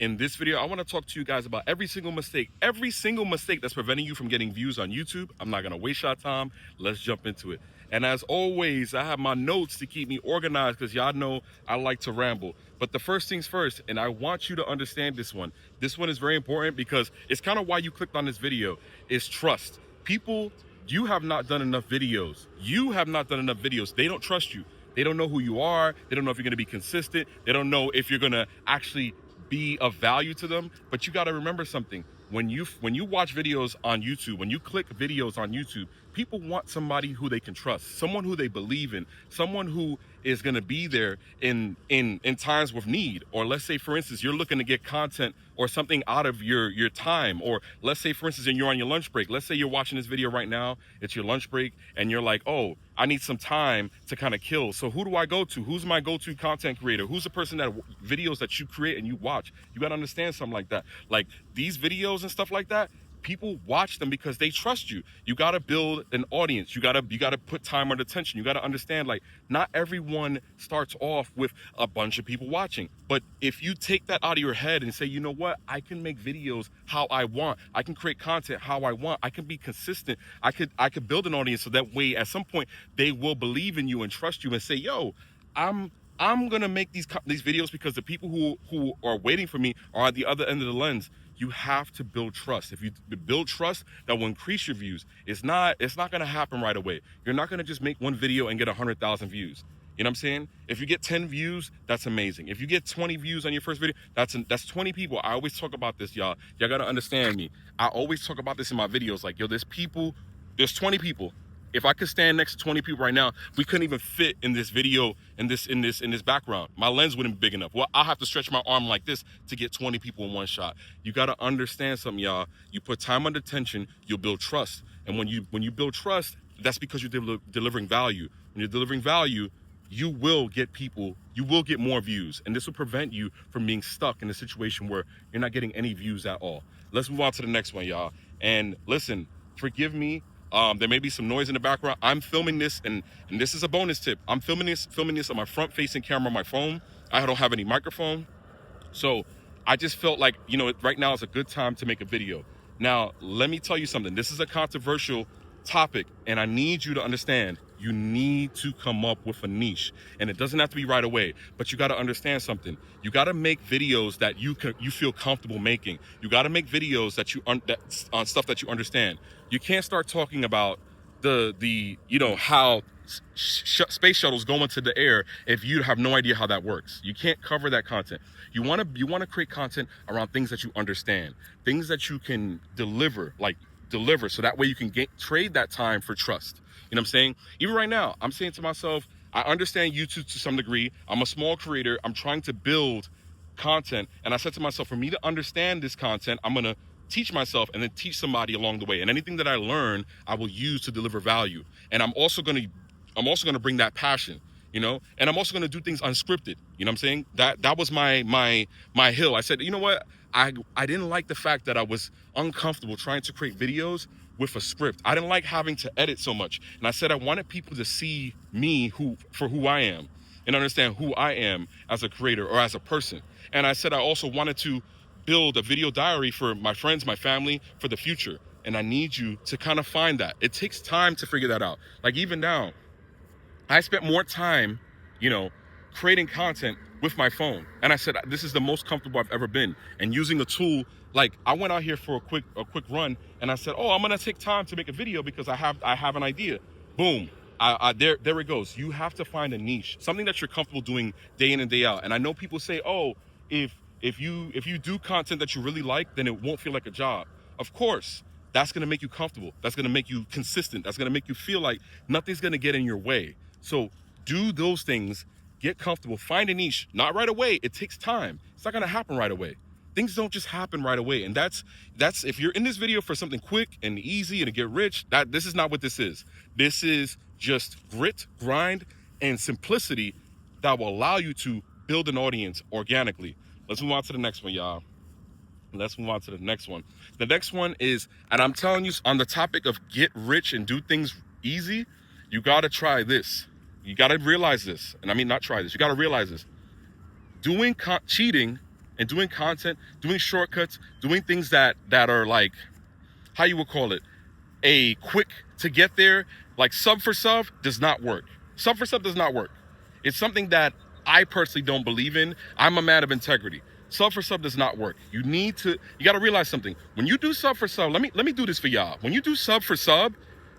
In this video, I want to talk to you guys about every single mistake that's preventing you from getting views on YouTube. I'm not going to waste your time. Let's jump into it. And as always, I have my notes to keep me organized because y'all know I like to ramble. But the first things first, and I want you to understand this one. This one is very important because it's kind of why you clicked on this video, is trust. People, you have not done enough videos. They don't trust you. They don't know who you are. They don't know if you're going to be consistent. They don't know if you're going to actually be of value to them. But you got to remember something. When you watch videos on YouTube, when you click videos on YouTube, people want somebody who they can trust, someone who they believe in, someone who is going to be there in times with need. Or let's say, for instance, you're looking to get content or something out of your time. Or let's say, for instance, and you're on your lunch break. Let's say you're watching this video right now. It's your lunch break and you're like, oh, I need some time to kind of kill. So who do I go to? Who's my go-to content creator? Who's the person that videos that you create and you watch? You got to understand something like that. Like these videos and stuff like that, people watch them because they trust you. You got to build an audience. You got to put time and attention. You got to understand, like, not everyone starts off with a bunch of people watching. But if you take that out of your head and say, you know what, I can make videos how I want. I can create content how I want. I can be consistent. I could build an audience so that way at some point they will believe in you and trust you and say, yo, I'm gonna make these videos because the people who are waiting for me are at the other end of the lens. You have to build trust. If you build trust, that will increase your views. It's not gonna happen right away. You're not gonna just make one video and get 100,000 views. You know what I'm saying? If you get 10 views, that's amazing. If you get 20 views on your first video, that's 20 people. I always talk about this, y'all. Y'all gotta understand me. I always talk about this in my videos. Like, yo, there's 20 people. If I could stand next to 20 people right now, we couldn't even fit in this video, in this background. My lens wouldn't be big enough. Well, I'll have to stretch my arm like this to get 20 people in one shot. You got to understand something, y'all. You put time and attention, you'll build trust. And when you build trust, that's because you're delivering value. When you're delivering value, you will get people, you will get more views. And this will prevent you from being stuck in a situation where you're not getting any views at all. Let's move on to the next one, y'all. And listen, forgive me. There may be some noise in the background. I'm filming this, and this is a bonus tip. I'm filming this on my front-facing camera on my phone. I don't have any microphone. So I just felt like, you know, right now is a good time to make a video. Now, let me tell you something. This is a controversial topic, and I need you to understand, you need to come up with a niche. And it doesn't have to be right away, but you got to understand something. You got to make videos that you feel comfortable making. You got to make videos on stuff that you understand. You can't start talking about the you know, how space shuttles go into the air if you have no idea how that works. You can't cover that content. You want to create content around things that you understand, things that you can deliver, so that way you can trade that time for trust. You know what I'm saying? Even right now, I'm saying to myself, I understand YouTube to some degree. I'm a small creator. I'm trying to build content. And I said to myself, for me to understand this content, I'm going to teach myself and then teach somebody along the way. And anything that I learn, I will use to deliver value. And I'm also going to bring that passion, you know, and I'm also going to do things unscripted. You know what I'm saying? That was my hill. I said, you know what? I didn't like the fact that I was uncomfortable trying to create videos with a script. I didn't like having to edit so much. And I said, I wanted people to see me for who I am and understand who I am as a creator or as a person. And I said, I also wanted to build a video diary for my friends, my family, for the future. And I need you to kind of find that. It takes time to figure that out. Like even now, I spent more time, you know, creating content with my phone. And I said, this is the most comfortable I've ever been. And using a tool, like I went out here for a quick run and I said, oh, I'm gonna take time to make a video because I have an idea. Boom. There it goes. You have to find a niche, something that you're comfortable doing day in and day out. And I know people say, oh, if you do content that you really like, then it won't feel like a job. Of course, that's gonna make you comfortable. That's gonna make you consistent. That's gonna make you feel like nothing's gonna get in your way. So do those things, get comfortable, find a niche. Not right away. It takes time. It's not gonna happen right away. Things don't just happen right away. And that's if you're in this video for something quick and easy and to get rich, this is not what this is. This is just grit, grind, and simplicity that will allow you to build an audience organically. Let's move on to the next one, y'all. Let's move on to the next one. The next one is, and I'm telling you, on the topic of get rich and do things easy, you gotta try this. You gotta realize this. And I mean, not try this. You gotta realize this. Cheating and doing content, doing shortcuts, doing things that are like, how you would call it, a quick to get there, like sub for sub, does not work. Sub for sub does not work. It's something that I personally don't believe in. I'm a man of integrity. Sub for sub does not work. You got to realize something. When you do sub for sub, let me do this for y'all. When you do sub for sub,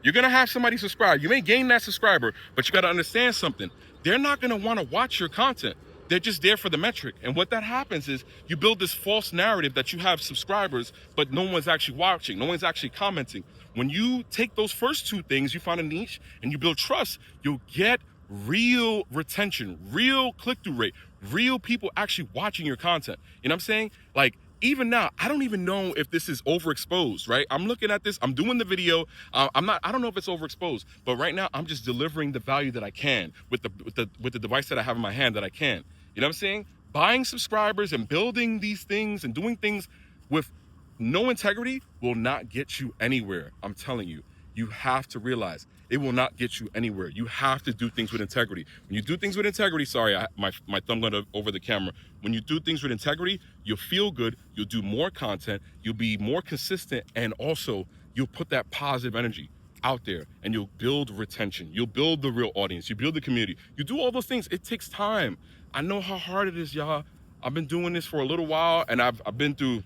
you're going to have somebody subscribe. You may gain that subscriber, but you got to understand something. They're not going to want to watch your content. They're just there for the metric. And what that happens is you build this false narrative that you have subscribers, but no one's actually watching. No one's actually commenting. When you take those first two things, you find a niche and you build trust, you'll get real retention, real click-through rate, real people actually watching your content. You know what I'm saying? Like, even now, I don't even know if this is overexposed, right? I'm looking at this, I'm doing the video. I don't know if it's overexposed, but right now I'm just delivering the value that I can with the device that I have in my hand that I can. You know what I'm saying? Buying subscribers and building these things and doing things with no integrity will not get you anywhere. I'm telling you, you have to realize it will not get you anywhere. You have to do things with integrity. When you do things with integrity, sorry, my thumb went over the camera. When you do things with integrity, you'll feel good, you'll do more content, you'll be more consistent, and also you'll put that positive energy out there and you'll build retention. You'll build the real audience. You build the community. You do all those things. It takes time. I know how hard it is, y'all. I've been doing this for a little while and I've been through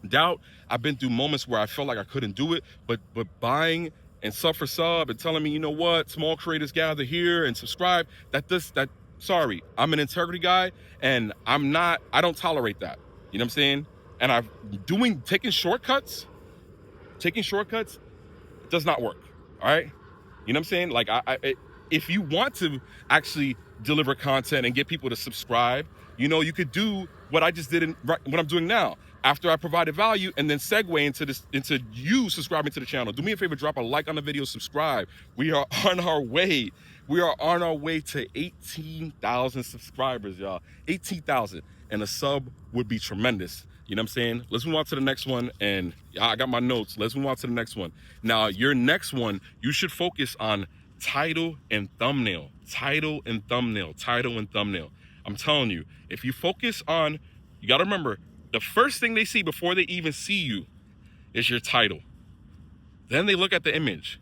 doubt. I've been through moments where I felt like I couldn't do it, but buying and sub for sub and telling me, you know what, small creators gather here and subscribe, sorry, I'm an integrity guy and I don't tolerate that. You know what I'm saying? And taking shortcuts does not work. All right. You know what I'm saying? Like if you want to actually deliver content and get people to subscribe, you know, you could do what I just did what I'm doing now. After I provided value and then segue into you subscribing to the channel. Do me a favor, drop a like on the video, subscribe. We are on our way. We are on our way to 18,000 subscribers, y'all. 18,000. And a sub would be tremendous. You know what I'm saying? Let's move on to the next one. And I got my notes. Let's move on to the next one. Now, your next one, you should focus on title and thumbnail. Title and thumbnail. Title and thumbnail. I'm telling you, if you focus on, you got to remember, the first thing they see before they even see you is your title. Then they look at the image.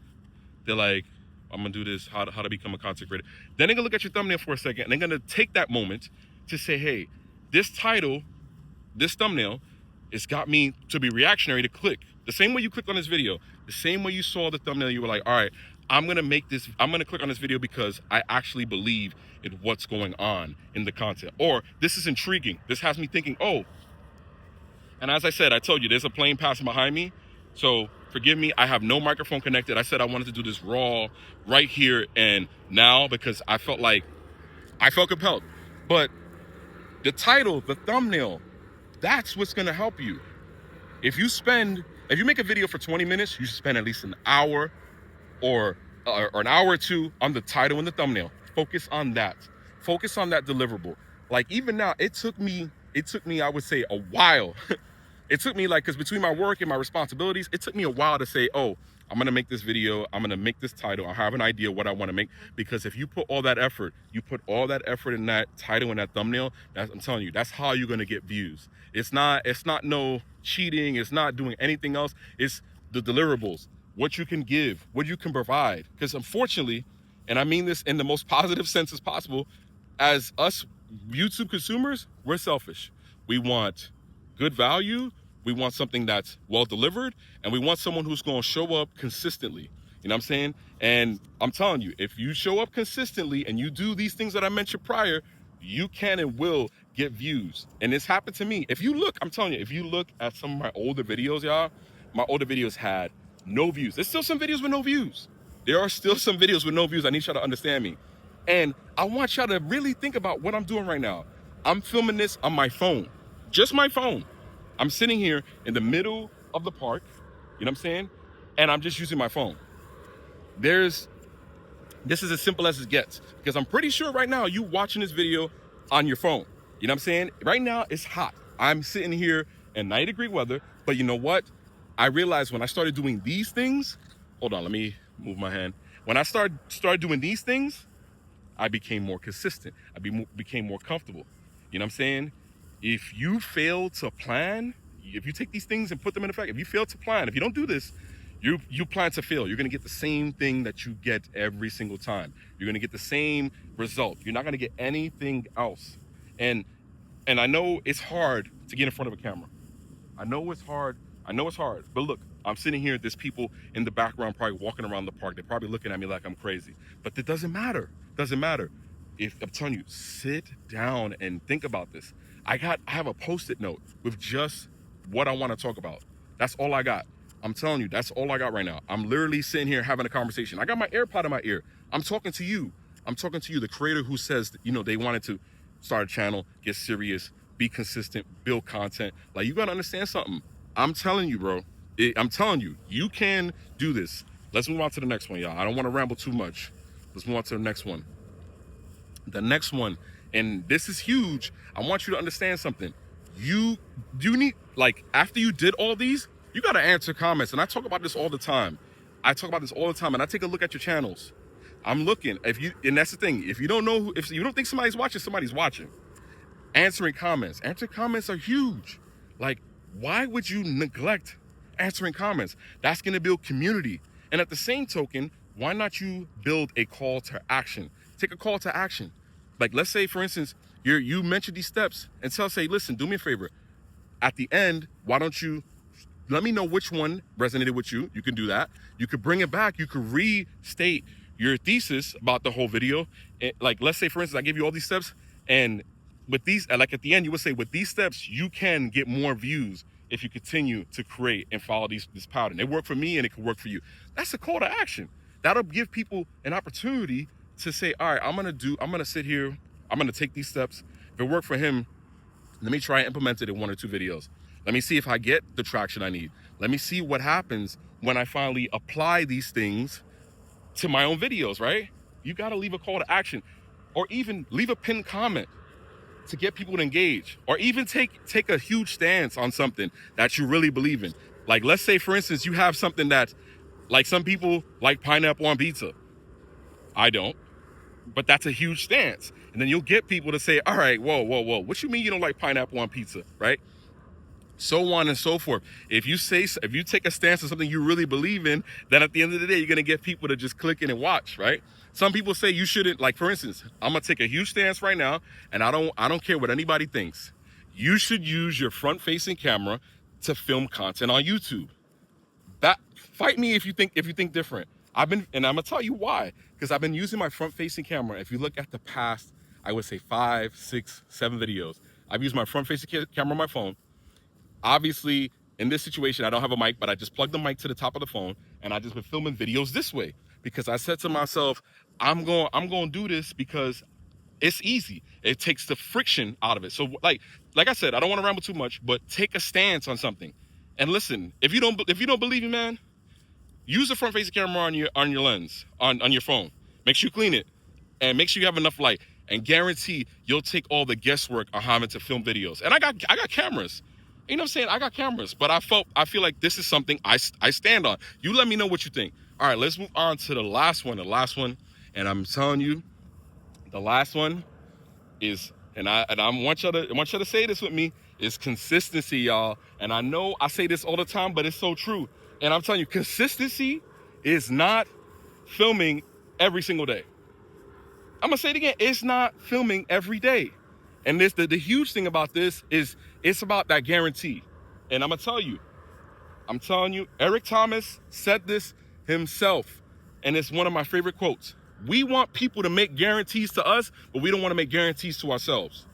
They're like, I'm gonna do this, how to become a content creator. Then they're gonna look at your thumbnail for a second and they're gonna take that moment to say, hey, this title, this thumbnail, it's got me to be reactionary to click. The same way you clicked on this video, the same way you saw the thumbnail, you were like, all right, I'm gonna click on this video because I actually believe in what's going on in the content. Or this is intriguing. This has me thinking, oh, and as I said, I told you, there's a plane passing behind me. So forgive me, I have no microphone connected. I said I wanted to do this raw right here and now because I felt compelled. But the title, the thumbnail, that's what's gonna help you. If you make a video for 20 minutes, you should spend at least an hour or an hour or two on the title and the thumbnail. Focus on that. Focus on that deliverable. Like even now, it took me, I would say, a while. It took me because between my work and my responsibilities, it took me a while to say, oh, I'm gonna make this video, I'm gonna make this title, I have an idea what I wanna make. Because if you put all that effort, in that title and that thumbnail, I'm telling you, that's how you're gonna get views. It's not no cheating, it's not doing anything else, it's the deliverables, what you can give, what you can provide. Because unfortunately, and I mean this in the most positive sense as possible, as us YouTube consumers, we're selfish. We want good value, we want something that's well delivered, and we want someone who's gonna show up consistently. You know what I'm saying? And I'm telling you, if you show up consistently and you do these things that I mentioned prior, you can and will get views. And this happened to me. If you look, I'm telling you, if you look at some of my older videos, y'all, my older videos had no views. There's still some videos with no views. There are still some videos with no views. I need y'all to understand me. And I want y'all to really think about what I'm doing right now. I'm filming this on my phone, just my phone. I'm sitting here in the middle of the park, you know what I'm saying? And I'm just using my phone. This is as simple as it gets, because I'm pretty sure right now you watching this video on your phone. You know what I'm saying? Right now it's hot. I'm sitting here in 90-degree weather, but you know what? I realized when I started doing these things, hold on, let me move my hand. When I started doing these things, I became more consistent. I became more comfortable. You know what I'm saying? if you fail to plan, if you take these things and put them in effect, if you fail to plan, if you don't do this, you plan to fail. You're going to get the same thing that you get every single time. You're going to get the same result. You're not going to get anything else. And I know it's hard to get in front of a camera. I know it's hard. But look, I'm sitting here. There's people in the background probably walking around the park. They're probably looking at me like I'm crazy. But it doesn't matter. Doesn't matter. If I'm telling you, sit down and think about this. I have a Post-it note with just what I want to talk about. That's all I got. I'm telling you, that's all I got right now. I'm literally sitting here having a conversation. I got my AirPod in my ear. I'm talking to you. The creator who says, they wanted to start a channel, get serious, be consistent, build content. Like, you gotta understand something. I'm telling you, bro. I'm telling you, you can do this. Let's move on to the next one, y'all. I don't want to ramble too much. Let's move on to the next one. The next one, and this is huge. I want you to understand something. You need, like, after you did all these, you got to answer comments. And I talk about this all the time. And I take a look at your channels. I'm looking. And that's the thing. If you don't know, if you don't think somebody's watching. Answering comments. Answering comments are huge. Like, why would you neglect answering comments? That's going to build community. And at the same token, why not you build a call to action? Take a call to action. Like, let's say, for instance, you mentioned these steps and say, listen, do me a favor. At the end, why don't you let me know which one resonated with you? You can do that. You could bring it back. You could restate your thesis about the whole video. Like, let's say, for instance, I give you all these steps, and with these, like at the end, you would say, with these steps, you can get more views if you continue to create and follow this pattern. It worked for me, and it could work for you. That's a call to action. That'll give people an opportunity to say, all right, I'm gonna sit here, I'm gonna take these steps. If it worked for him, let me try and implement it in 1 or 2 videos. Let me see if I get the traction I need. Let me see what happens when I finally apply these things to my own videos, right? You gotta leave a call to action, or even leave a pinned comment to get people to engage, or even take a huge stance on something that you really believe in. Like, let's say, for instance, you have something that, like, some people like pineapple on pizza. I don't, but that's a huge stance. And then you'll get people to say, all right, whoa, what you mean you don't like pineapple on pizza, right? So on and so forth. If you take a stance on something you really believe in, then at the end of the day, you're gonna get people to just click in and watch, right? Some people say you shouldn't, like, for instance, I'm gonna take a huge stance right now, and I don't care what anybody thinks. You should use your front-facing camera to film content on YouTube. Fight me if you think different. And I'm gonna tell you why, because I've been using my front-facing camera. If you look at the past, I would say 5, 6, 7 videos, I've used my front-facing camera on my phone. Obviously, in this situation, I don't have a mic, but I just plugged the mic to the top of the phone, and I just been filming videos this way, because I said to myself, I'm going to do this because it's easy. It takes the friction out of it. So like I said, I don't want to ramble too much, but take a stance on something. And listen, if you don't believe me, man, use the front-facing camera on your lens, on your phone. Make sure you clean it, and make sure you have enough light, and guarantee you'll take all the guesswork on having to film videos. And I got cameras. You know what I'm saying? I got cameras, but I feel like this is something I stand on. You let me know what you think. All right, let's move on to the last one. And I'm telling you, the last one is, and I want y'all to say this with me, is consistency, y'all. And I know I say this all the time, but it's so true. And I'm telling you, consistency is not filming every single day. I'm gonna say it again. It's not filming every day. And the huge thing about this is it's about that guarantee. And I'm telling you, Eric Thomas said this himself. And it's one of my favorite quotes. We want people to make guarantees to us, but we don't want to make guarantees to ourselves.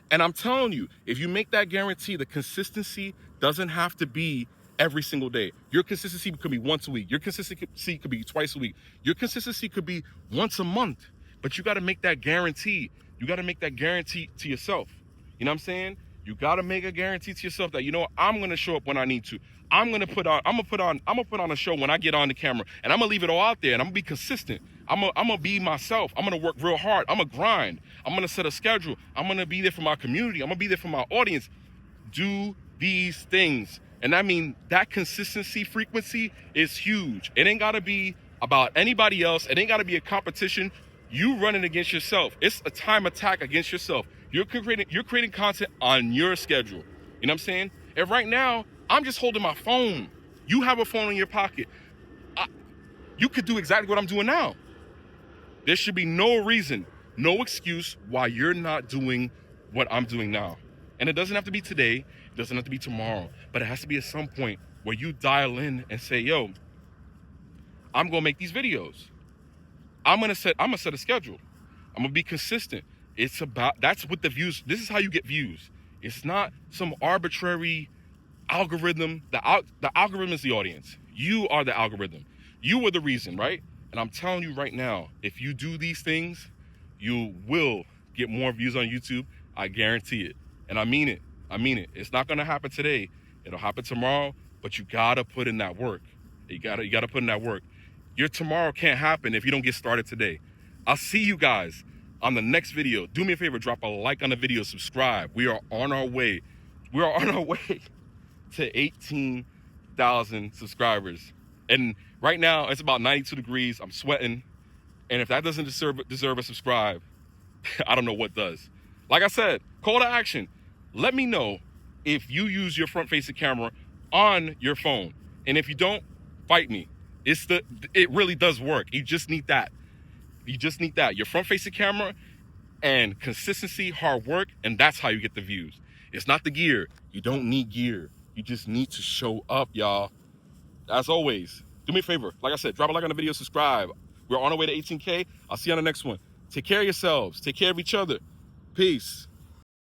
And I'm telling you, if you make that guarantee, the consistency doesn't have to be every single day. Your consistency could be once a week. Your consistency could be twice a week. Your consistency could be once a month. But you got to make that guarantee. You got to make that guarantee to yourself. You know what I'm saying? You got to make a guarantee to yourself that, you know what, I'm going to show up when I need to. I'm going to put on a show when I get on the camera, and I'm going to leave it all out there, and I'm going to be consistent. I'm going to be myself. I'm going to work real hard. I'm going to grind. I'm going to set a schedule. I'm going to be there for my community. I'm going to be there for my audience. Do these things. And I mean, that consistency frequency is huge. It ain't got to be about anybody else. It ain't got to be a competition. You running against yourself. It's a time attack against yourself. You're creating content on your schedule. You know what I'm saying? And right now, I'm just holding my phone. You have a phone in your pocket. You could do exactly what I'm doing now. There should be no reason, no excuse why you're not doing what I'm doing now. And it doesn't have to be today, it doesn't have to be tomorrow, but it has to be at some point where you dial in and say, yo, I'm gonna make these videos. I'm gonna set a schedule. I'm gonna be consistent. That's what the views, this is how you get views. It's not some arbitrary algorithm. The algorithm is the audience. You are the algorithm. You are the reason, right? And I'm telling you right now, if you do these things, you will get more views on YouTube. I guarantee it. And I mean it. I mean it. It's not gonna happen today. It'll happen tomorrow, but you gotta put in that work. You gotta put in that work. Your tomorrow can't happen if you don't get started today. I'll see you guys on the next video. Do me a favor, drop a like on the video, subscribe. We are on our way. We are on our way to 18,000 subscribers. And right now it's about 92 degrees. I'm sweating. And if that doesn't deserve a subscribe, I don't know what does. Like I said, call to action. Let me know if you use your front-facing camera on your phone. And if you don't, fight me. It really does work. You just need that. You just need that. Your front-facing camera and consistency, hard work, and that's how you get the views. It's not the gear. You don't need gear. You just need to show up, y'all. As always, do me a favor. Like I said, drop a like on the video, subscribe. We're on our way to 18K. I'll see you on the next one. Take care of yourselves. Take care of each other. Peace.